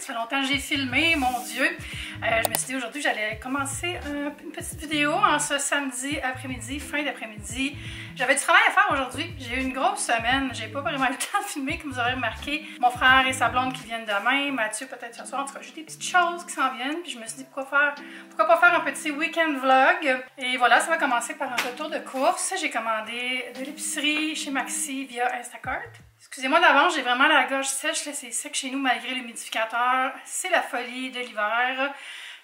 Ça fait longtemps que j'ai filmé, mon Dieu. Je me suis dit aujourd'hui j'allais commencer une petite vidéo en ce samedi après-midi, fin d'après-midi. J'avais du travail à faire aujourd'hui. J'ai eu une grosse semaine. J'ai pas vraiment eu le temps de filmer, comme vous aurez remarqué. Mon frère et sa blonde qui viennent demain, Mathieu peut-être ce soir. En tout cas, j'ai des petites choses qui s'en viennent. Puis je me suis dit pourquoi pas faire un petit week-end vlog. Et voilà, ça va commencer par un retour de course. J'ai commandé de l'épicerie chez Maxi via Instacart. Excusez-moi d'avance, j'ai vraiment la gorge sèche, c'est sec chez nous malgré l'humidificateur. C'est la folie de l'hiver.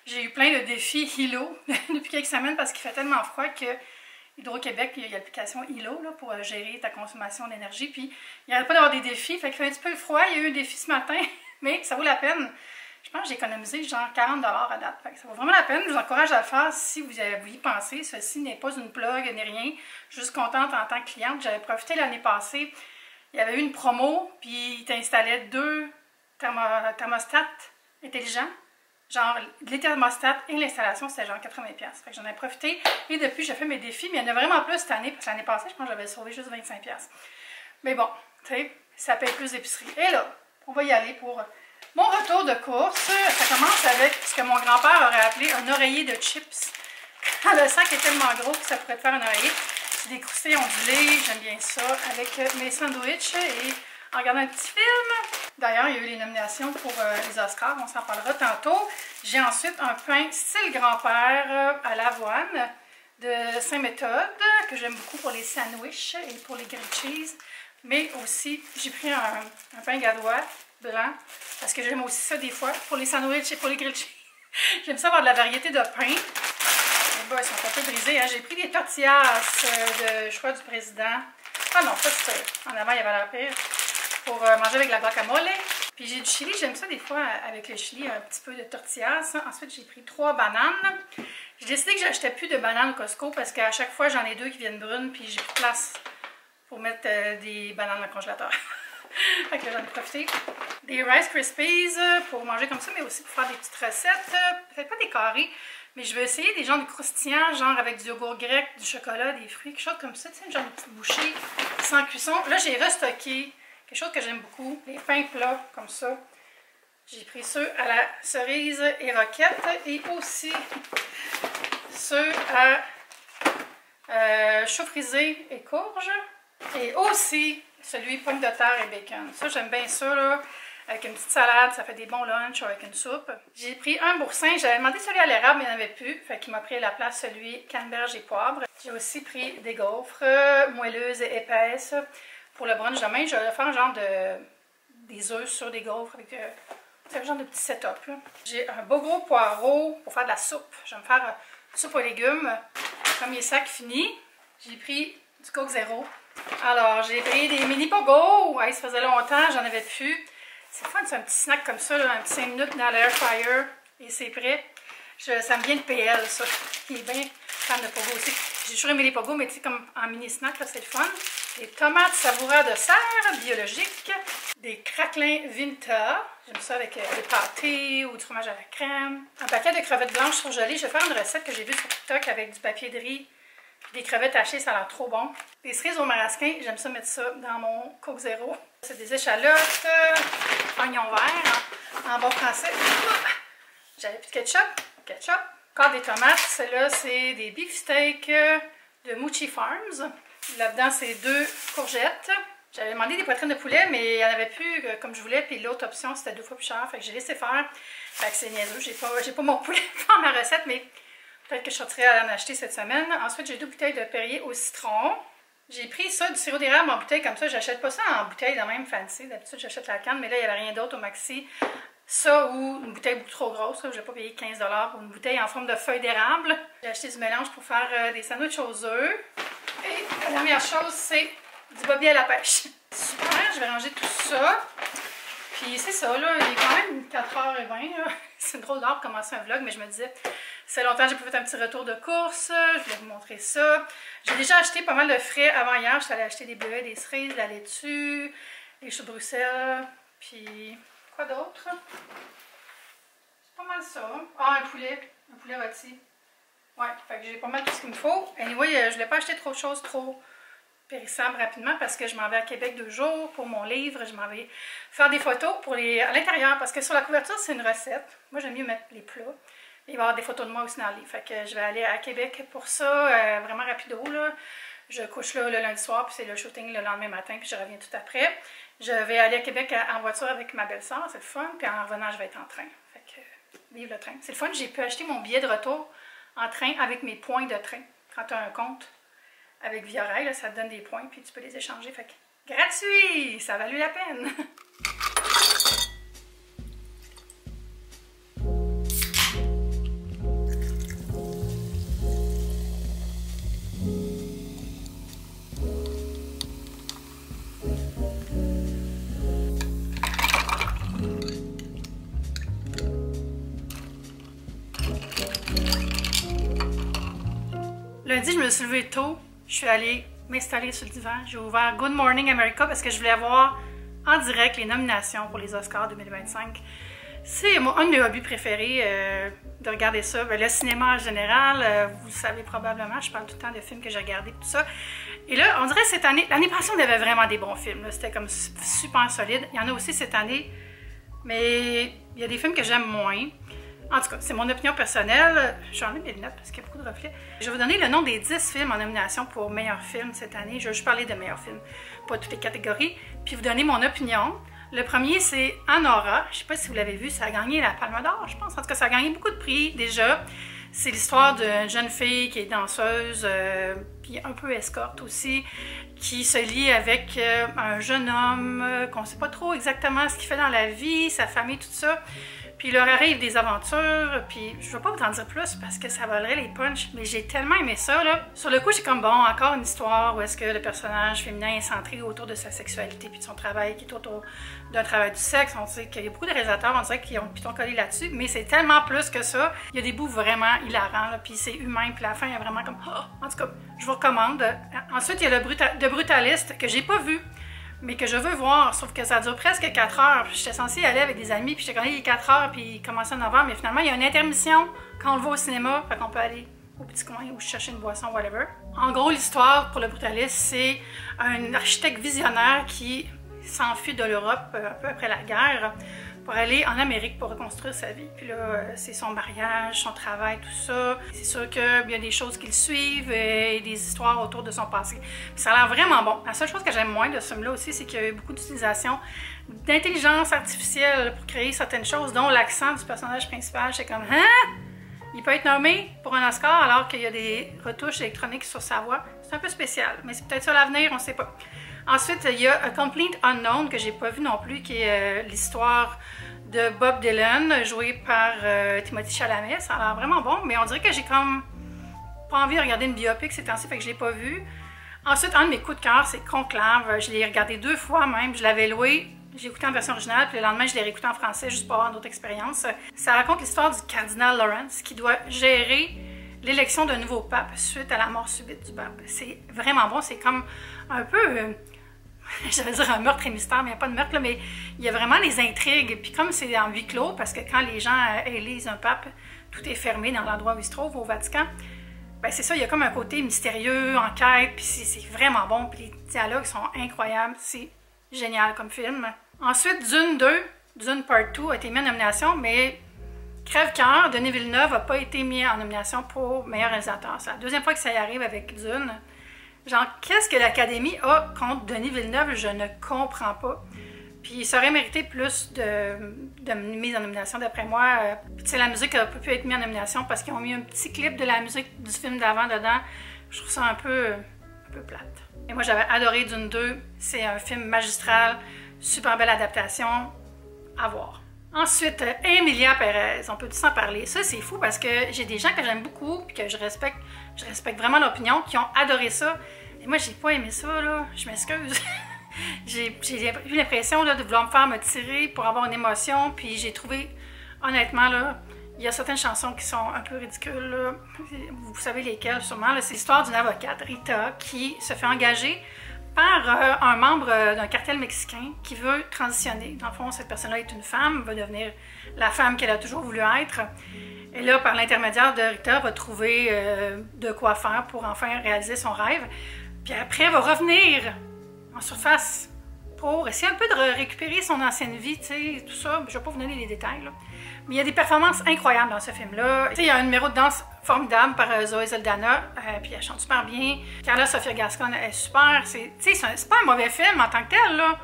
J'ai eu plein de défis Hilo depuis quelques semaines parce qu'il fait tellement froid que Hydro-Québec, il y a l'application Hilo là, pour gérer ta consommation d'énergie. Puis il n'y arrête pas d'avoir des défis, fait qu'il fait un petit peu froid. Il y a eu un défi ce matin, mais ça vaut la peine. Je pense que j'ai économisé genre 40 $ à date. Fait que ça vaut vraiment la peine. Je vous encourage à le faire si vous y pensez. Ceci n'est pas une plug ni rien. Je suis juste contente en tant que cliente. J'avais profité l'année passée. Il y avait eu une promo, puis il t'installait 2 thermostats intelligents. Genre, les thermostats et l'installation, c'était genre 80$. Fait que j'en ai profité. Et depuis, j'ai fait mes défis, mais il y en a vraiment plus cette année. Parce que l'année passée, je pense que j'avais sauvé juste 25$. Mais bon, tu sais, ça paye plus d'épicerie. Et là, on va y aller pour mon retour de course. Ça commence avec ce que mon grand-père aurait appelé un oreiller de chips. Le sac est tellement gros que ça pourrait te faire un oreiller. Des croustilles ondulées, j'aime bien ça, avec mes sandwichs et en regardant un petit film. D'ailleurs, il y a eu les nominations pour les Oscars, on s'en parlera tantôt. J'ai ensuite un pain style grand-père à l'avoine de Saint-Méthode, que j'aime beaucoup pour les sandwichs et pour les grilled cheese. Mais aussi, j'ai pris un pain gadois blanc, parce que j'aime aussi ça des fois, pour les sandwichs et pour les grilled cheese. J'aime ça avoir de la variété de pain. Ils sont un peu brisés. Hein. J'ai pris des tortillas de choix du président. Ah non, ça c'est en avant, il y avait la pire. Pour manger avec la guacamole. Puis j'ai du chili. J'aime ça des fois avec le chili, un petit peu de tortillas. Ensuite, j'ai pris 3 bananes. J'ai décidé que j'achetais plus de bananes au Costco parce qu'à chaque fois, j'en ai 2 qui viennent brunes. Puis j'ai plus de place pour mettre des bananes dans le congélateur. Fait que j'en ai profité. Des Rice Krispies pour manger comme ça, mais aussi pour faire des petites recettes. Peut-être pas des carrés. Mais je vais essayer des genres de croustillants, genre avec du yogourt grec, du chocolat, des fruits, quelque chose comme ça. Tu sais, genre de petites bouchées sans cuisson. Là, j'ai restocké quelque chose que j'aime beaucoup. Les pains plats, comme ça. J'ai pris ceux à la cerise et roquette. Et aussi ceux à chou frisé et courge. Et aussi celui pomme de terre et bacon. Ça, j'aime bien ça, là. Avec une petite salade, ça fait des bons lunchs avec une soupe. J'ai pris un boursin, j'avais demandé celui à l'érable, mais il n'y en avait plus. Fait qu'il m'a pris à la place celui canneberge et poivre. J'ai aussi pris des gaufres moelleuses et épaisses pour le brunch demain. Je vais faire genre des œufs sur des gaufres avec un genre de petit setup. J'ai un beau gros poireau pour faire de la soupe. Je vais me faire une soupe aux légumes. Premier sac fini. J'ai pris du Coke Zéro. Alors, j'ai pris des mini pogos. Ouais, ça faisait longtemps, j'en avais plus. C'est fun, c'est un petit snack comme ça, là, un petit 5 minutes dans l'air fryer et c'est prêt. Ça me vient de PL, ça. Il est bien fan de pogo aussi. J'ai toujours aimé les pogos, mais tu sais, comme en mini snack, c'est le fun. Des tomates savoura de serre biologiques. Des craquelins Vinta. J'aime ça avec des pâtés ou du fromage à la crème. Un paquet de crevettes blanches surgelées. Je vais faire une recette que j'ai vue sur TikTok avec du papier de riz. Des crevettes hachées, ça a l'air trop bon. Des cerises au marasquin, j'aime ça mettre ça dans mon Coke Zéro. C'est des échalotes, oignons verts, en bon français. J'avais plus de ketchup. Encore des tomates, celle-là c'est des beefsteaks de Mucci Farms. Là-dedans c'est 2 courgettes. J'avais demandé des poitrines de poulet, mais il n'y en avait plus comme je voulais. Puis l'autre option c'était 2 fois plus cher, fait que j'ai laissé faire. Fait que c'est niaiseux, j'ai pas mon poulet dans ma recette, mais peut-être que je sortirai à en acheter cette semaine. Ensuite, j'ai 2 bouteilles de Perrier au citron. J'ai pris ça, du sirop d'érable en bouteille comme ça. J'achète pas ça en bouteille de même fancy. D'habitude, j'achète la canne, mais là, il n'y avait rien d'autre au Maxi. Ça ou une bouteille beaucoup trop grosse. Je n'ai pas payé 15 $ pour une bouteille en forme de feuille d'érable. J'ai acheté du mélange pour faire des sandwichs aux œufs. Et la dernière chose, c'est du bobby à la pêche. Super, je vais ranger tout ça. Puis c'est ça, là, il est quand même 4h20. C'est drôle d'heure pour commencer un vlog, mais je me disais, c'est longtemps que j'ai pas fait un petit retour de course. Je voulais vous montrer ça. J'ai déjà acheté pas mal de frais avant hier. Je suis allée acheter des bleuets, des cerises, de la laitue, des choux de Bruxelles. Puis, quoi d'autre? C'est pas mal ça. Ah, un poulet rôti. Ouais, fait que j'ai pas mal tout ce qu'il me faut. Anyway, je voulais pas acheter trop de choses trop périssable rapidement parce que je m'en vais à Québec 2 jours pour mon livre. Je m'en vais faire des photos pour à l'intérieur parce que sur la couverture, c'est une recette. Moi, j'aime mieux mettre les plats. Il va y avoir des photos de moi aussi dans le livre. Fait que je vais aller à Québec pour ça, vraiment rapido, là. Je couche là le lundi soir, puis c'est le shooting le lendemain matin, puis je reviens tout après. Je vais aller à Québec en voiture avec ma belle-sœur, c'est le fun. Puis en revenant, je vais être en train. Fait que, vive le train. C'est le fun, j'ai pu acheter mon billet de retour en train avec mes points de train. Quand tu as un compte avec Via Rail, là, ça te donne des points, puis tu peux les échanger. Fait que, gratuit! Ça a valu la peine! Lundi, je me suis levée tôt. Je suis allée m'installer sur le divan. J'ai ouvert Good Morning America parce que je voulais voir en direct les nominations pour les Oscars 2025. C'est un de mes hobbies préférés de regarder ça. Ben, le cinéma en général, vous le savez probablement, je parle tout le temps de films que j'ai regardés, tout ça. Et là, on dirait cette année, l'année passée, on avait vraiment des bons films. C'était comme super solide. Il y en a aussi cette année, mais il y a des films que j'aime moins. En tout cas, c'est mon opinion personnelle. Je vais enlever mes lunettes parce qu'il y a beaucoup de reflets. Je vais vous donner le nom des 10 films en nomination pour meilleur film cette année. Je vais juste parler de meilleurs films, pas toutes les catégories. Puis vous donner mon opinion. Le premier, c'est Anora. Je ne sais pas si vous l'avez vu, ça a gagné la Palme d'Or, je pense. En tout cas, ça a gagné beaucoup de prix déjà. C'est l'histoire d'une jeune fille qui est danseuse, puis un peu escorte aussi, qui se lie avec un jeune homme qu'on ne sait pas trop exactement ce qu'il fait dans la vie, sa famille, tout ça. Puis il leur arrive des aventures, puis je ne vais pas vous en dire plus parce que ça volerait les punchs, mais j'ai tellement aimé ça, là. Sur le coup, j'ai comme, bon, encore une histoire où est-ce que le personnage féminin est centré autour de sa sexualité puis de son travail qui est autour d'un travail du sexe. On sait qu'il y a beaucoup de réalisateurs, on dirait qu'ils ont piton collé là-dessus, mais c'est tellement plus que ça. Il y a des bouts vraiment hilarants, là, puis c'est humain, puis la fin est vraiment comme, oh! En tout cas, je vous recommande. Ensuite, il y a le Brutaliste que j'ai pas vu, mais que je veux voir, sauf que ça dure presque 4 heures. J'étais censée y aller avec des amis, puis j'étais comme, il est 4 heures, puis il commençait à 9 h, mais finalement, il y a une intermission quand on le va au cinéma, fait qu'on peut aller au petit coin ou chercher une boisson, whatever. En gros, l'histoire pour le Brutaliste, c'est un architecte visionnaire qui s'enfuit de l'Europe un peu après la guerre pour aller en Amérique pour reconstruire sa vie. Puis là, c'est son mariage, son travail, tout ça. C'est sûr qu'il y a des choses qui le suivent et des histoires autour de son passé. Puis ça a l'air vraiment bon. La seule chose que j'aime moins de ce film-là aussi, c'est qu'il y a eu beaucoup d'utilisation d'intelligence artificielle pour créer certaines choses, dont l'accent du personnage principal. C'est comme, hein? Il peut être nommé pour un Oscar alors qu'il y a des retouches électroniques sur sa voix. C'est un peu spécial, mais c'est peut-être ça l'avenir, on ne sait pas. Ensuite, il y a A Complete Unknown, que j'ai pas vu non plus, qui est l'histoire de Bob Dylan, joué par Timothée Chalamet. Ça a l'air vraiment bon, mais on dirait que j'ai comme pas envie de regarder une biopic ces temps-ci, fait que je l'ai pas vu. Ensuite, un de mes coups de cœur, c'est Conclave. Je l'ai regardé 2 fois même. Je l'avais loué, j'ai écouté en version originale, puis le lendemain, je l'ai réécouté en français juste pour avoir d'autres expériences. Ça raconte l'histoire du cardinal Lawrence qui doit gérer l'élection d'un nouveau pape suite à la mort subite du pape. C'est vraiment bon, c'est comme un peu... j'allais dire un meurtre et mystère, mais il n'y a pas de meurtre, là, mais il y a vraiment les intrigues. Puis comme c'est en huis clos, parce que quand les gens élisent un pape, tout est fermé dans l'endroit où il se trouve, au Vatican, ben c'est ça, il y a comme un côté mystérieux, enquête, puis c'est vraiment bon, puis les dialogues sont incroyables, c'est génial comme film. Ensuite, Dune 2, Dune Part 2 a été mis en nomination, mais Crève-cœur, Denis Villeneuve n'a pas été mis en nomination pour meilleur réalisateur. C'est la deuxième fois que ça y arrive avec Dune. Genre, qu'est-ce que l'Académie a contre Denis Villeneuve? Je ne comprends pas. Puis ça aurait mérité plus de mise en nomination, d'après moi. Puis la musique n'a pas pu être mise en nomination parce qu'ils ont mis un petit clip de la musique du film d'avant dedans. Je trouve ça un peu plate. Et moi, j'avais adoré Dune 2. C'est un film magistral, super belle adaptation. À voir. Ensuite, Emilia Pérez, on peut tous en parler. Ça, c'est fou parce que j'ai des gens que j'aime beaucoup et que je respecte vraiment l'opinion, qui ont adoré ça. Et moi, j'ai pas aimé ça, là. Je m'excuse. J'ai eu l'impression de vouloir me tirer pour avoir une émotion, puis j'ai trouvé, honnêtement, là, il y a certaines chansons qui sont un peu ridicules, là. Vous savez lesquelles, sûrement. C'est l'histoire d'une avocate, Rita, qui se fait engager par un membre d'un cartel mexicain qui veut transitionner. Dans le fond, cette personne-là est une femme, veut devenir la femme qu'elle a toujours voulu être. Et là, par l'intermédiaire de Rita, va trouver de quoi faire pour enfin réaliser son rêve. Puis après, elle va revenir en surface pour essayer un peu de récupérer son ancienne vie, tu sais, tout ça. Je ne vais pas vous donner les détails, là. Mais il y a des performances incroyables dans ce film-là. Tu sais, il y a un numéro de danse formidable par Zoé Saldana, puis elle chante super bien. Carla Sofia Gascon est super. Tu sais, c'est pas un mauvais film en tant que tel, là.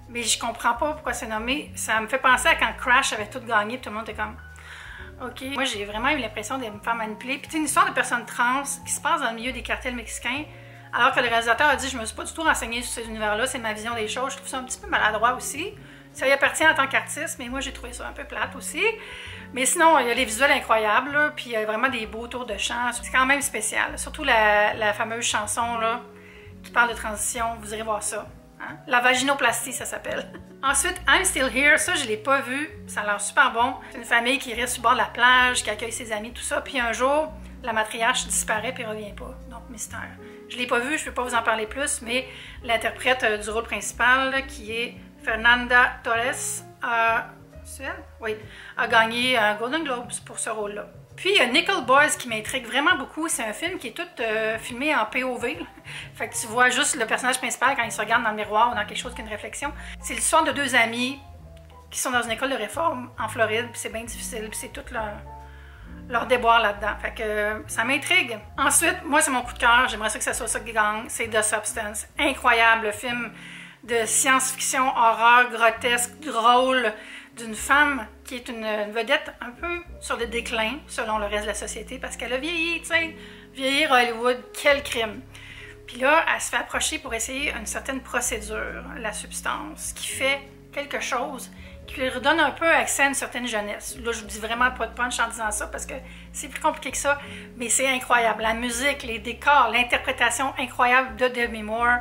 Mais je comprends pas pourquoi c'est nommé. Ça me fait penser à quand Crash avait tout gagné, puis tout le monde était comme... OK. Moi, j'ai vraiment eu l'impression de me faire manipuler. Puis, c'est une histoire de personnes trans qui se passe dans le milieu des cartels mexicains, alors que le réalisateur a dit « Je me suis pas du tout renseigné sur ces univers-là, c'est ma vision des choses. » Je trouve ça un petit peu maladroit aussi. Ça y appartient en tant qu'artiste, mais moi, j'ai trouvé ça un peu plate aussi. Mais sinon, il y a les visuels incroyables, là, puis il y a vraiment des beaux tours de chant. C'est quand même spécial. Surtout la fameuse chanson là, qui parle de transition. Vous irez voir ça. Hein? La vaginoplastie, ça s'appelle. Ensuite, I'm Still Here, ça, je ne l'ai pas vu. Ça a l'air super bon. C'est une famille qui reste sur le bord de la plage, qui accueille ses amis, tout ça. Puis un jour, la matriarche disparaît puis revient pas. Donc, mystère. Je ne l'ai pas vu, je ne peux pas vous en parler plus, mais l'interprète du rôle principal, là, qui est Fernanda Torres, a gagné un Golden Globes pour ce rôle-là. Puis, il y a Nickel Boys qui m'intrigue vraiment beaucoup. C'est un film qui est tout filmé en POV. Fait que tu vois juste le personnage principal quand il se regarde dans le miroir ou dans quelque chose qui a une réflexion. C'est l'histoire de deux amis qui sont dans une école de réforme en Floride, puis c'est bien difficile, puis c'est tout leur déboire là-dedans. Fait que ça m'intrigue. Ensuite, moi, c'est mon coup de cœur. J'aimerais ça que ça soit ça qui gagne. C'est The Substance. Incroyable, le film de science-fiction, horreur, grotesque, drôle, d'une femme qui est une vedette un peu sur le déclin, selon le reste de la société, parce qu'elle a vieilli, tu sais. Vieillir à Hollywood, quel crime! Puis là, elle se fait approcher pour essayer une certaine procédure, la substance, qui fait quelque chose qui lui redonne un peu accès à une certaine jeunesse. Là, je vous dis vraiment pas de punch en disant ça, parce que c'est plus compliqué que ça, mais c'est incroyable. La musique, les décors, l'interprétation incroyable de Demi Moore.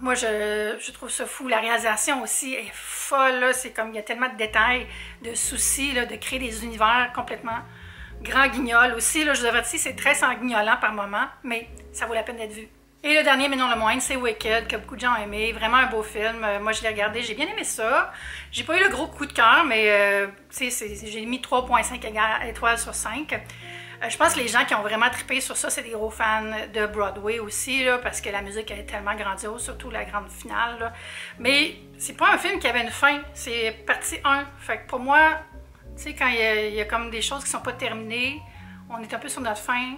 Moi, je trouve ça fou. La réalisation aussi est folle. C'est comme, il y a tellement de détails, de soucis, là, de créer des univers complètement grand guignol. Aussi, là, je vous avertis, c'est très sanguignolant par moment, mais ça vaut la peine d'être vu. Et le dernier, mais non le moindre, c'est Wicked, que beaucoup de gens ont aimé. Vraiment un beau film. Moi, je l'ai regardé, j'ai bien aimé ça. J'ai pas eu le gros coup de cœur, mais j'ai mis 3,5 étoiles sur 5. Je pense que les gens qui ont vraiment trippé sur ça, c'est des gros fans de Broadway aussi, là, parce que la musique est tellement grandiose, surtout la grande finale. Là. Mais c'est pas un film qui avait une fin, c'est partie 1. Fait que pour moi, tu sais, quand il y a comme des choses qui sont pas terminées, on est un peu sur notre fin.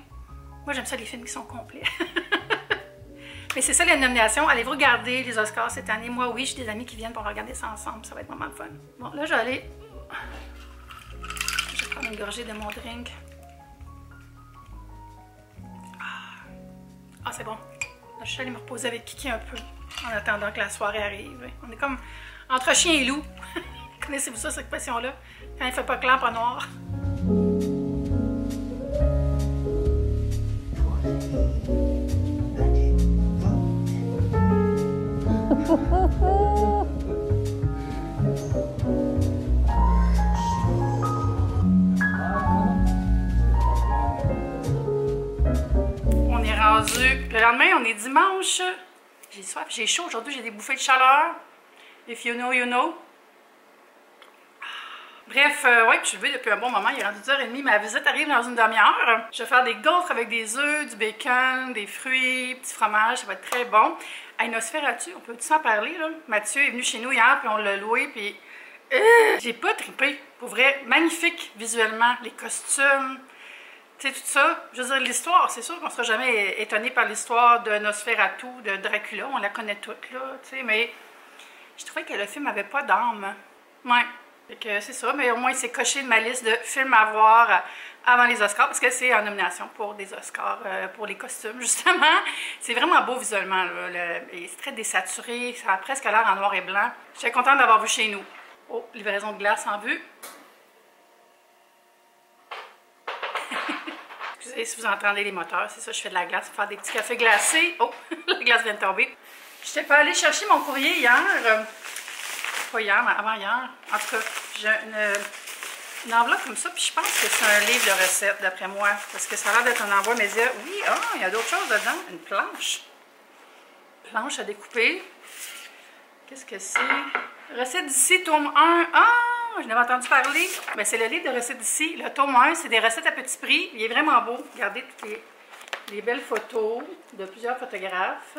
Moi, j'aime ça les films qui sont complets. Mais c'est ça les nominations. Allez-vous regarder les Oscars cette année? Moi, oui, j'ai des amis qui viennent pour regarder ça ensemble. Ça va être vraiment le fun. Bon, là, je vais prendre une gorgée de mon drink. Ah, c'est bon. Là, je suis allée me reposer avec Kiki un peu en attendant que la soirée arrive. On est comme entre chien et loup. Connaissez-vous ça, cette expression-là? Quand il fait pas clair, pas noir. On est rendu. Le lendemain, on est dimanche. J'ai soif, j'ai chaud aujourd'hui, j'ai des bouffées de chaleur. If you know, you know. Bref, ouais, je suis levée depuis un bon moment, il est rendu 10h30, ma visite arrive dans une demi-heure. Je vais faire des gaufres avec des œufs, du bacon, des fruits, petit fromage, ça va être très bon. Hey, Nosferatu, on peut-tu s'en parler, là? Mathieu est venu chez nous hier, puis on l'a loué, puis j'ai pas trippé. Pour vrai, magnifique visuellement, les costumes, tu sais, tout ça. Je veux dire, l'histoire, c'est sûr qu'on sera jamais étonné par l'histoire de Nosferatu, de Dracula, on la connaît toute, là, tu sais, mais je trouvais que le film avait pas d'âme. Ouais. Fait que c'est ça, mais au moins c'est coché de ma liste de films à voir avant les Oscars, parce que c'est en nomination pour des Oscars, pour les costumes, justement. C'est vraiment beau visuellement, là, c'est très désaturé, ça a presque l'air en noir et blanc. J'étais contente d'avoir vu chez nous. Oh, livraison de glace en vue. Excusez si vous entendez les moteurs, c'est ça, je fais de la glace pour faire des petits cafés glacés. Oh, la glace vient de tomber. Je n'étais pas allée chercher mon courrier hier. Pas hier, mais avant-hier. En tout cas, j'ai une enveloppe comme ça, puis je pense que c'est un livre de recettes, d'après moi. Parce que ça a l'air d'être un envoi média. Oui, il y a d'autres choses dedans. Une planche. Planche à découper. Qu'est-ce que c'est? Recettes d'ici, tome 1. Ah, je n'avais entendu parler. Ben, c'est le livre de recettes d'ici. Le tome 1, c'est des recettes à petit prix. Il est vraiment beau. Regardez toutes les belles photos de plusieurs photographes.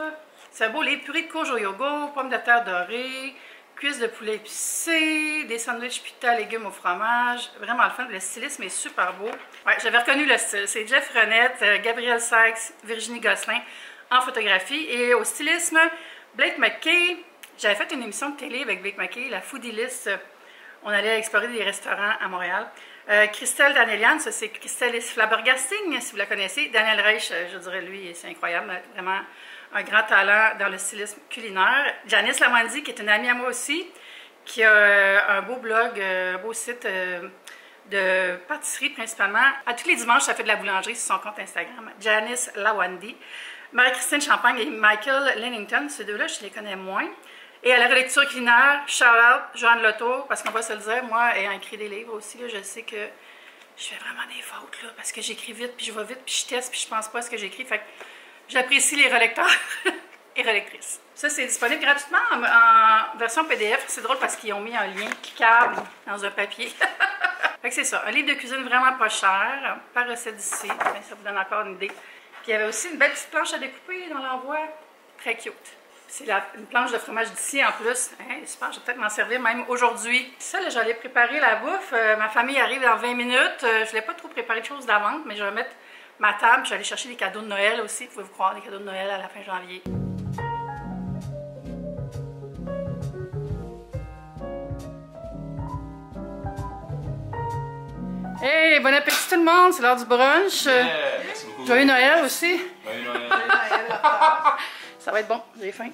C'est un beau livre, purée de courge au yogourt, pommes de terre dorées, cuisses de poulet épicées, des sandwichs pita légumes au fromage. Vraiment le fun. Le stylisme est super beau. Ouais, j'avais reconnu le style. C'est Jeff Renette, Gabrielle Sykes, Virginie Gosselin en photographie. Et au stylisme, Blake McKay. J'avais fait une émission de télé avec Blake McKay, la Foodie List. On allait explorer des restaurants à Montréal. Christelle Danielian, ça c'est Christelle Flabbergasting, si vous la connaissez. Daniel Reich, je dirais lui, c'est incroyable, vraiment un grand talent dans le stylisme culinaire. Janice Lawandi, qui est une amie à moi aussi, qui a un beau blog, un beau site de pâtisserie principalement. À tous les dimanches, ça fait de la boulangerie sur son compte Instagram. Janice Lawandi. Marie-Christine Champagne et Michael Lennington, ces deux-là, je les connais moins. Et à la relecture culinaire, shout-out, Joanne Lotto, parce qu'on va se le dire, moi, ayant écrit des livres aussi, là, je sais que je fais vraiment des fautes, là, parce que j'écris vite, puis je vais vite, puis je teste, puis je pense pas à ce que j'écris. Fait que j'apprécie les relecteurs et relectrices. Ça, c'est disponible gratuitement en version PDF. C'est drôle parce qu'ils ont mis un lien cliquable dans un papier. Fait que c'est ça, un livre de cuisine vraiment pas cher, par recette d'ici. Ça vous donne encore une idée. Puis il y avait aussi une belle petite planche à découper dans l'envoi, très cute. C'est une planche de fromage d'ici en plus. Hein, super, je vais peut-être m'en servir même aujourd'hui. Ça, là, j'allais préparer la bouffe. Ma famille arrive dans 20 minutes. Je ne voulais pas trop préparer de choses d'avance, mais je vais mettre ma table. J'allais chercher des cadeaux de Noël aussi. Pouvez-vous croire, des cadeaux de Noël à la fin janvier. Hey, bon appétit tout le monde, c'est l'heure du brunch. Merci beaucoup. Joyeux Noël aussi. Joyeux Noël. Ça va être bon, j'ai faim.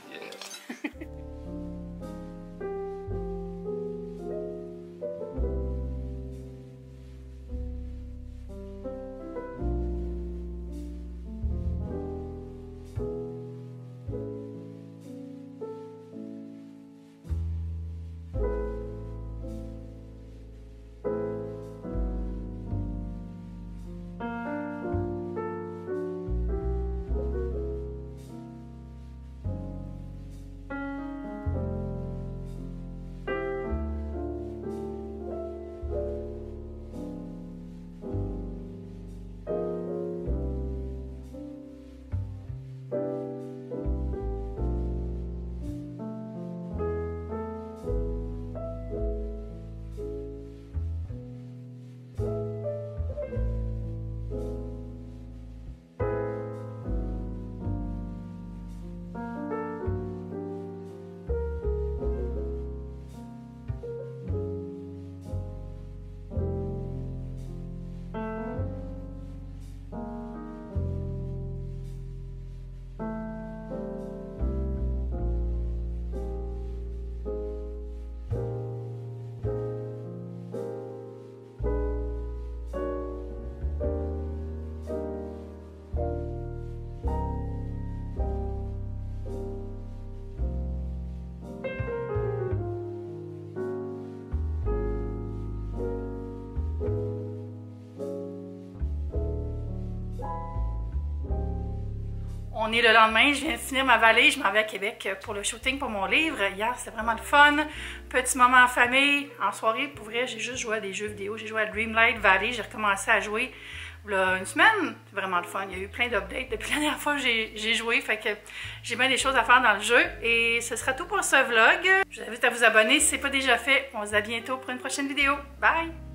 On est le lendemain, je viens de finir ma valise, je m'en vais à Québec pour le shooting pour mon livre. Hier, c'était vraiment le fun. Petit moment en famille. En soirée, pour vrai, j'ai juste joué à des jeux vidéo. J'ai joué à Dreamlight Valley, j'ai recommencé à jouer là, une semaine. C'est vraiment le fun. Il y a eu plein d'updates depuis la dernière fois que j'ai joué. Fait que j'ai bien des choses à faire dans le jeu. Et ce sera tout pour ce vlog. Je vous invite à vous abonner si ce n'est pas déjà fait. On se dit à bientôt pour une prochaine vidéo. Bye!